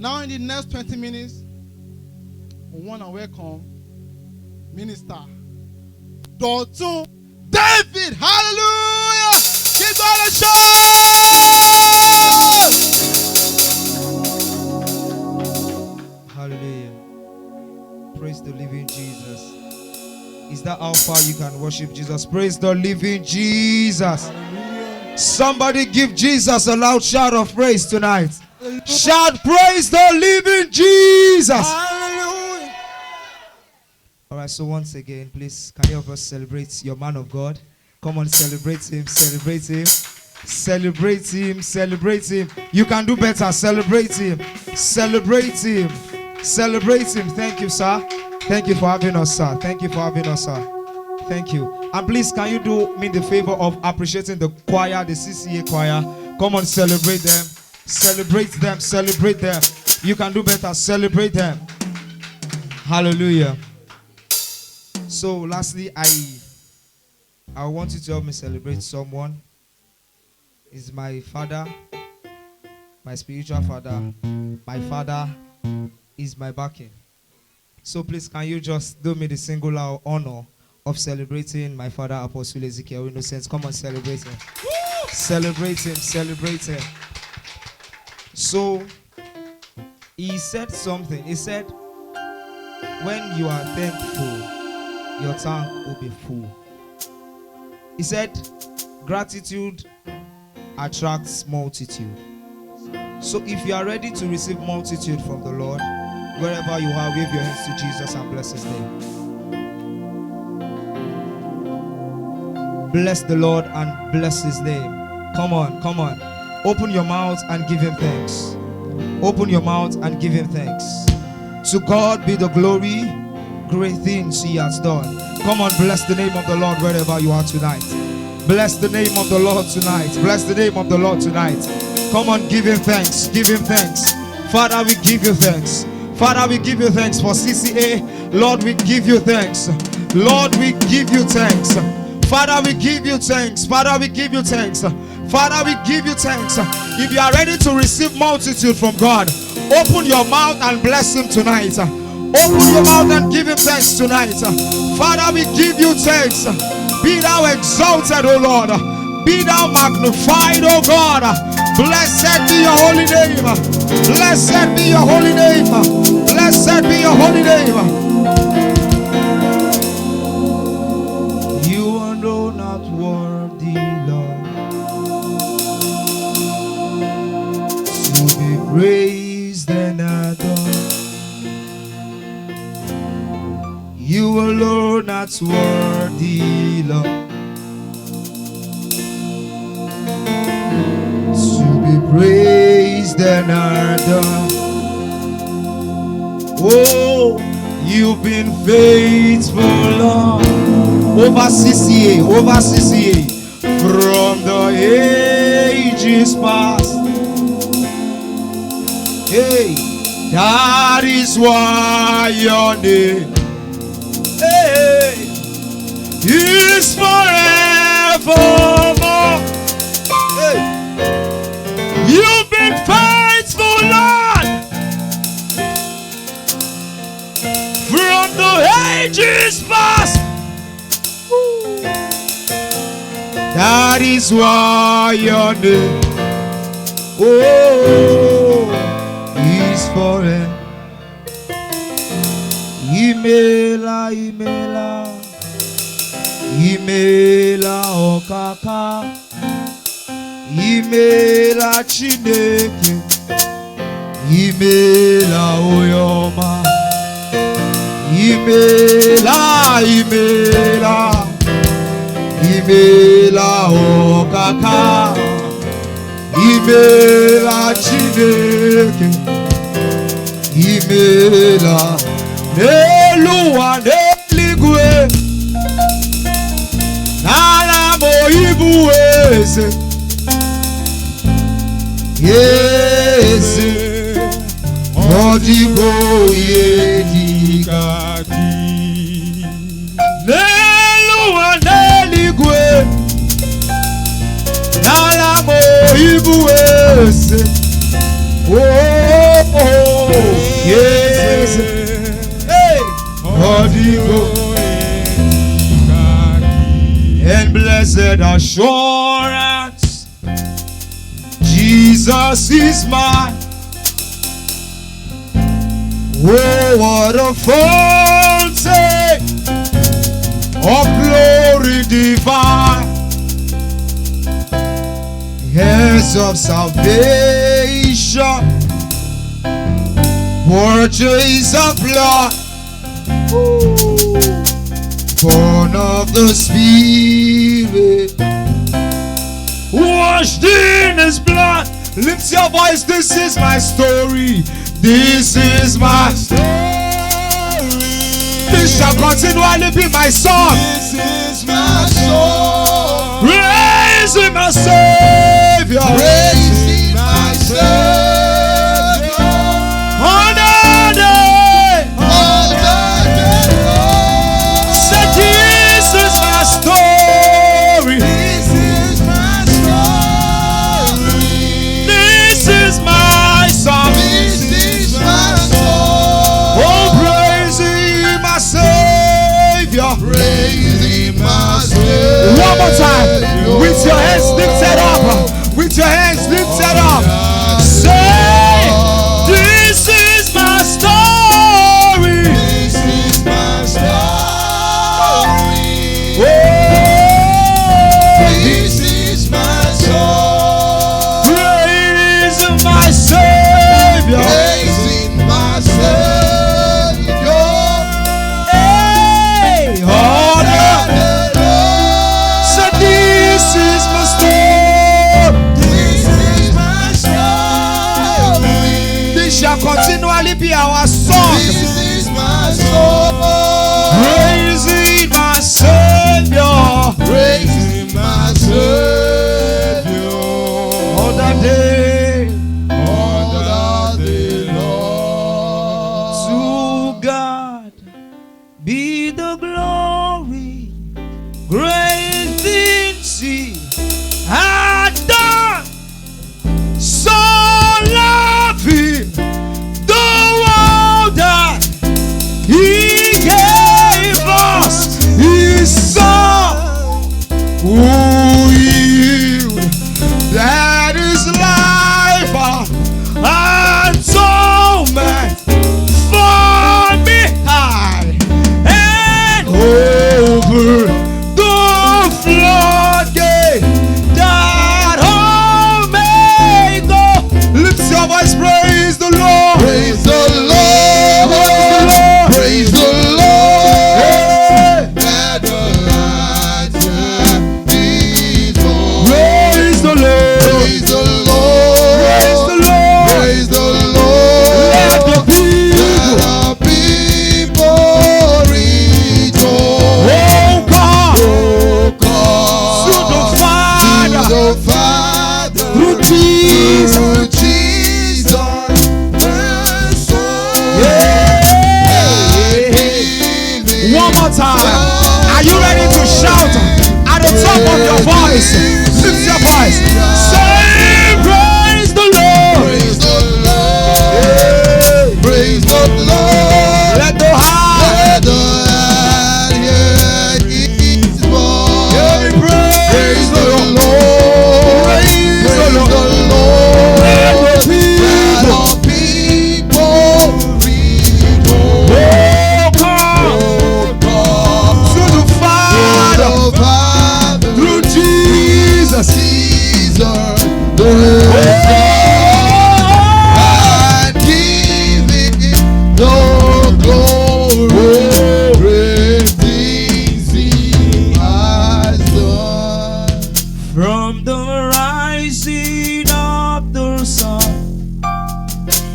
Now in the next 20 minutes, we want to welcome Minister Dotun David. Hallelujah! Give God a shout! Hallelujah. Praise the living Jesus. Is that how far you can worship Jesus? Praise the living Jesus. Hallelujah. Somebody give Jesus a loud shout of praise tonight. Hallelujah. Shout praise the living Jesus. Hallelujah. All right, so once again, please, can you help us celebrate your man of God? Come on, celebrate him, celebrate him. Celebrate him, celebrate him. You can do better. Celebrate him, celebrate him, celebrate him. Thank you, sir. Thank you for having us, sir. Thank you for having us, sir. Thank you. And please, can you do me the favor of appreciating the choir, the CCA choir? Come on, celebrate them. Celebrate them, celebrate them. You can do better. Celebrate them. Hallelujah. So, lastly, I want you to help me celebrate someone. Is my father, my spiritual father. My father is my backing. So please, can you just do me the singular honor of celebrating my father, Apostle Ezekiel Innocence? Come on, celebrate him. Celebrate him, celebrate him. So, he said something. He said, when you are thankful, your tank will be full. He said, gratitude attracts multitude. So if you are ready to receive multitude from the Lord, wherever you are, wave your hands to Jesus and bless his name. Bless the Lord and bless his name. Come on, come on. Open your mouth and give him thanks. Open your mouth and give him thanks. To God be the glory, great things he has done. Come on, bless the name of the Lord wherever you are tonight. Bless the name of the Lord tonight. Bless the name of the Lord tonight. Come on, give him thanks. Give him thanks. Father, we give you thanks. Father, we give you thanks for CCA. Lord, we give you thanks. Lord, we give you thanks. Father, we give you thanks. Father, we give you thanks. Father, we give you thanks. If you are ready to receive multitude from God, open your mouth and bless him tonight. Open your mouth and give him thanks tonight. Father, we give you thanks. Be thou exalted, O Lord. Be thou magnified, O God. Blessed be your holy name. Blessed be your holy name. Blessed be your holy name. You are not worthy, Lord, to be praised and adored. You alone not worthy, Lord, to be praised and adored. Oh, you've been faithful, Lord, over CCA, from the ages past. Hey, that is why your name, hey, is forevermore. Hey, you've been faithful, Lord, from the ages past. That is why your name, oh, is forever. Imela, imela, imela okaka, imela chineke, imela oyoma, imela, imela, imela okaka, imela chineke, imela. Neluwa neligwe nala moibu ese yese odigo yedikaki. Neluwa neligwe nala moibu ese oh, oh. Yes. Hey. Holy Ghost. And blessed assurance, Jesus is mine. Oh, what a fountain of glory divine, heirs of salvation, purchase of blood, born of the Spirit, washed in His blood. Lift your voice. This is my story. This is my story. This shall continually be my song. This is my song. Praising my Savior. Praising my Savior. On the day. All the day long. Say, this is my story. This is my story. This is my song. This is my song. Oh, praising my Savior. Praising my Savior. One more time. With your hands lifted up. With your hands lifted up. Say, this is my story. This is my story. Oh, This is my song. praise my Savior. Praising my Savior. Hey, all the so this is my story. This is my story. This shall continually be our song. This is my song. Praising my Savior. Praising my Savior. All the day. All the day long. To God be the glory. Great things He had done. So loving the world that He gave us His Son, who healed, that is life and atonement for me high and over the floodgate that all may go. Lift your voice, praise the Lord. Praise the Lord. Praise the Lord. Let the lights shine. Praise the Lord. Praise the Lord. Praise the Lord. Praise the Lord. Let the people, Let the people rejoice. oh God, Oh, God. to the Father, To the Father. through Jesus. Through Jesus, the Son. Yeah. One more time. Are you ready to shout at the top of your voice? Lift your voice. Say, praise the Lord. Praise the Lord. Praise the Lord. Let the heart Let the earth hear His voice. Praise the Lord. Praise the Praise Lord. the Lord. Let the Let people, the people rejoice. oh God, Oh, God. to the Father, To the Father. through Jesus. Jesus, the Oh, and give Him the glory. Great things He has done. from the rising of the sun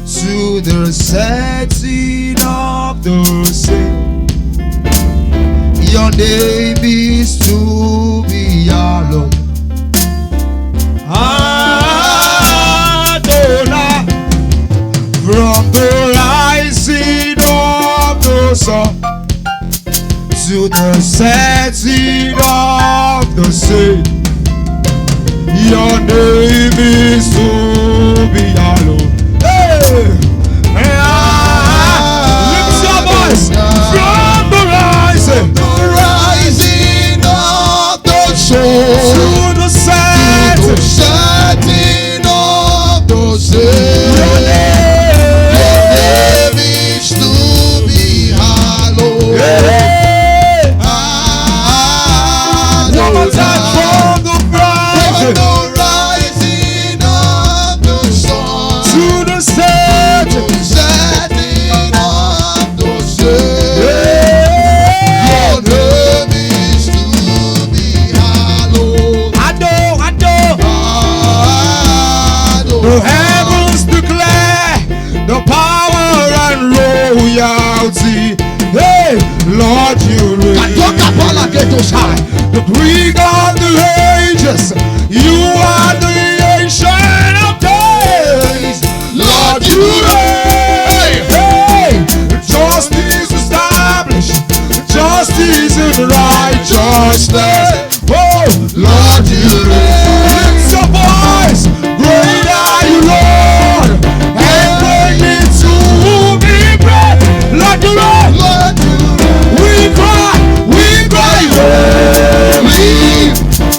to the setting of the sun, your name is to be hallowed. Adonai, from the rising of the sun to the setting of the sun, your name is to be hallowed. Hey! most high, the bring of the ages. You are the ancient of days. Lord, you reign. Hey, justice established, justice and righteousness. Oh, Lord, you reign. Lift your voice. Great are you, Lord, and greatly to be praised. Lord, you reign. Lord, you We cry, holy,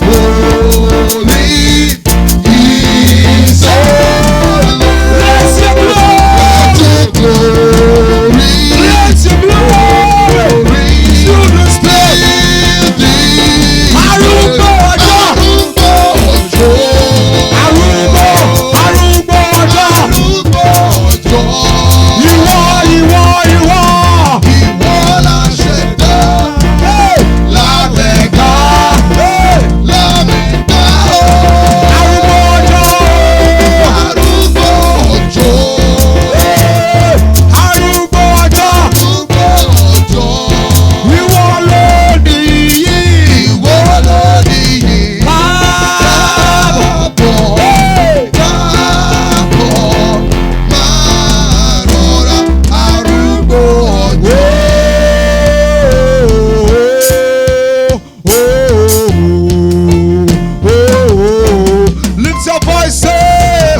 holy is the let your glory, let your glory, children stand. Arúgbó ọjọ́, arúgbó ọjọ́, ìwọ, hey, lámẹ̀ká, hey, arúgbó ọjọ́, hey, arúgbó ọjọ́, ìwọ lónìí, káàbọ̀, hey, lift your voice, say,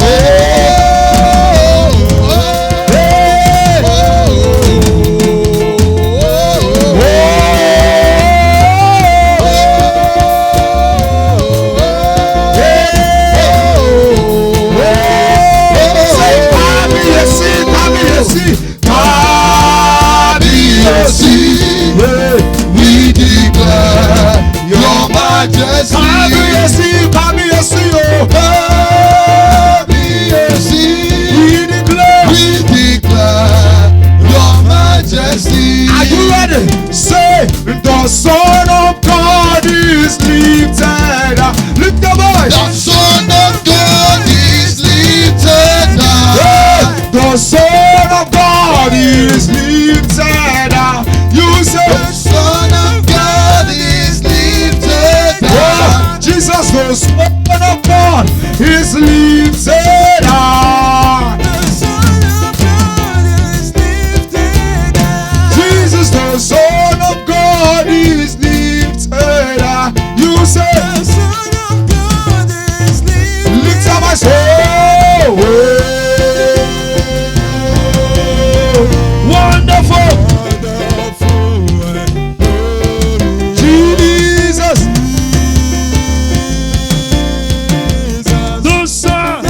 we declare your majesty. Kábíyèsí, oh, Kábíyèsí, we declare. we declare your majesty. Are you ready? Say, the Son of God is lifted. Lift your voice. The Son of God is lifted Hey, high. the Son of God is lifted. You say, The Son of God is lifted oh, high. Jesus, the Son of God is lifted high. Jesus, the Son of God is lifted high. You say, lift up my soul. Wonderful. Jesus. The Son.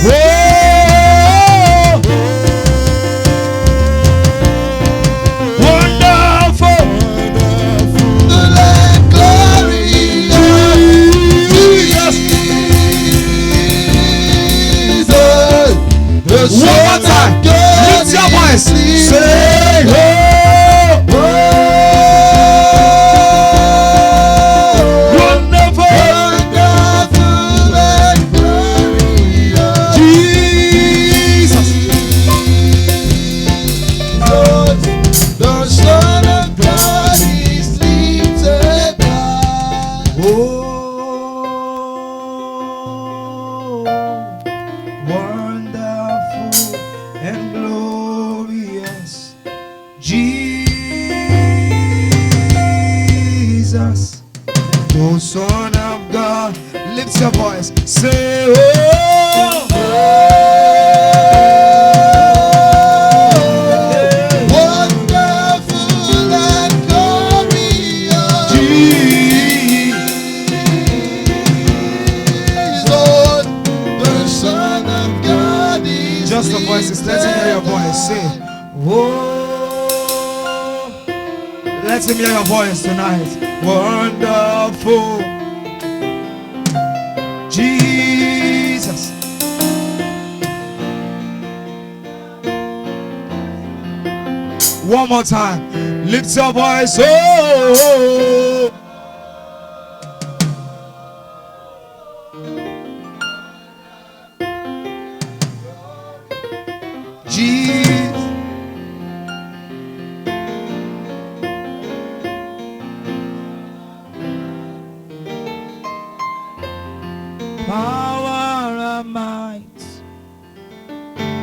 Oh. Wonderful. The Lord glory Jesus. Jesus. The One Son more time. of God Lift your voice. is lifted Say, oh. Wonderful. Wonderful and glorious Jesus. the Son of God is lifted high. Oh, wonderful and glorious Jesus, the Son of God. Lift your voice. Say, oh, Wonderful and glorious Jesus. the Son of God is Just the voices. Let him hear your voice. Say, oh, let him hear your voice tonight. Wonderful Jesus. One more time. Lift your voice. Oh, Jesus.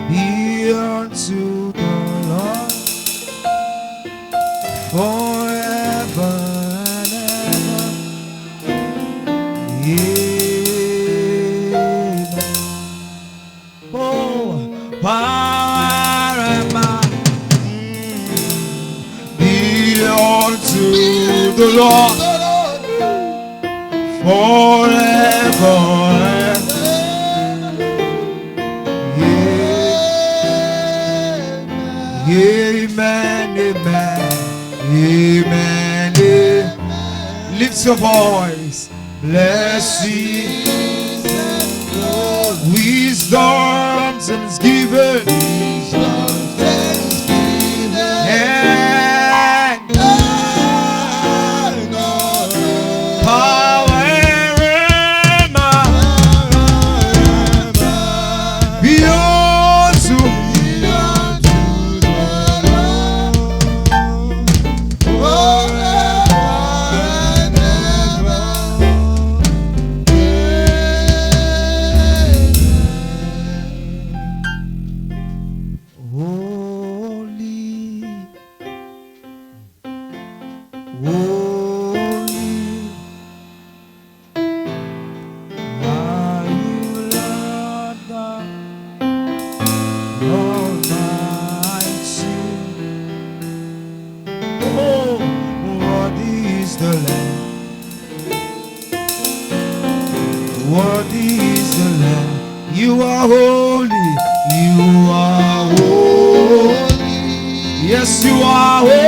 be unto the Lord forever and ever. Amen. Oh, power and might be unto the Lord forever and amen, amen, amen, amen. Lift your voice. Blessings and glory, wisdom and thanksgiving, and power and might be unto worthy is the Lamb. You are holy. You are holy. Yes, you are holy.